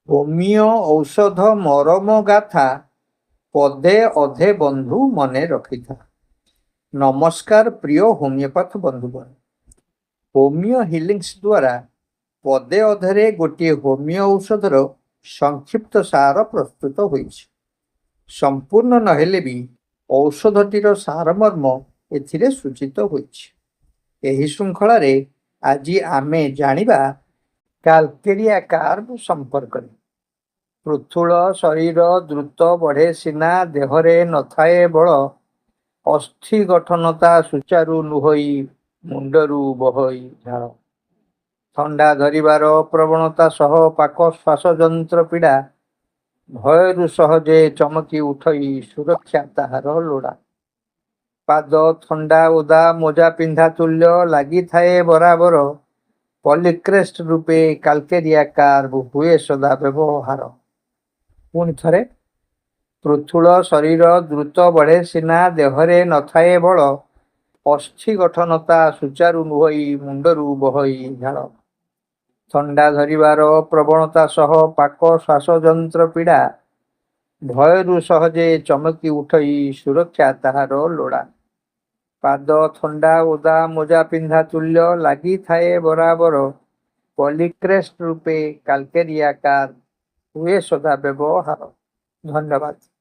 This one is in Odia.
ହୋମିଓ ଔଷଧ ମରମ ଗାଥା ପଦେ ଅଧେ ବନ୍ଧୁ ମନେ ରଖିଥା। ନମସ୍କାର ପ୍ରିୟ ହୋମିଓପାଥ ବନ୍ଧୁଗଣ। ହୋମିଓ ହିଲିଂସ ଦ୍ୱାରା ପଦେ ଅଧେରେ ଗୋଟିଏ ହୋମିଓ ଔଷଧର ସଂକ୍ଷିପ୍ତ ସାର ପ୍ରସ୍ତୁତ ହୋଇଛି। ସମ୍ପୂର୍ଣ୍ଣ ନହେଲେ ବି ଔଷଧଟିର ସାରମର୍ମ ଏଥିରେ ସୂଚିତ ହୋଇଛି। ଏହି ଶୃଙ୍ଖଳାରେ ଆଜି ଆମେ ଜାଣିବା କାଲକେରିଆ କାର୍ଭ ସମ୍ପର୍କରେ। ପୃଥୁଳ ଶରୀର ଦ୍ରୁତ ବଢ଼େ ସିନା ଦେହରେ ନଥାଏ ବଳ, ଅସ୍ଥି ଗଠନତା ସୁଚାରୁ ନୁହଇ ମୁଣ୍ଡରୁ ବହଇ ଝାଳ। ଥଣ୍ଡା ଧରିବାର ପ୍ରବଣତା ସହ ପାକ ଶ୍ୱାସଯନ୍ତ୍ର ପୀଡ଼ା, ଭୟରୁ ସହଜେ ଚମକି ଉଠଇ ସୁରକ୍ଷା ତାହାର ଲୋଡ଼ା। ପାଦ ଥଣ୍ଡା ଓଦା ମୋଜା ପିନ୍ଧା ତୁଲ୍ୟ ଲାଗିଥାଏ ବରାବର, ପଲିକ୍ରେଷ୍ଟ ରୂପେ କାଲକେରିଆ କାର୍ଭ ହୁଏ ସଦା ବ୍ୟବହାର। ପୁଣି ଥରେ, ପୃଥୁଳ ଶରୀର ଦ୍ରୁତ ବଢ଼େ ସିନା ଦେହରେ ନଥାଏ ବଳ, ଅସ୍ଥି ଗଠନତା ସୁଚାରୁ ନୁହଇ ମୁଣ୍ଡରୁ ବହଇ ଝାଳ। ଥଣ୍ଡା ଧରିବାର ପ୍ରବଣତା ସହ ପାକ ଶ୍ୱାସଯନ୍ତ୍ର ପୀଡ଼ା, ଭୟରୁ ସହଜେ ଚମକି ଉଠଇ ସୁରକ୍ଷା ତାହାର ଲୋଡ଼ା। ପାଦ ଥଣ୍ଡା ଓଦା ମୋଜା ପିନ୍ଧା ତୁଲ୍ୟ ଲାଗିଥାଏ ବରାବର, ପଲିକ୍ରେଷ୍ଟ ରୂପେ କାଲକେରିଆ କାର୍ଭ ହୁଏ ସଦା ବ୍ୟବହାର। ଧନ୍ୟବାଦ।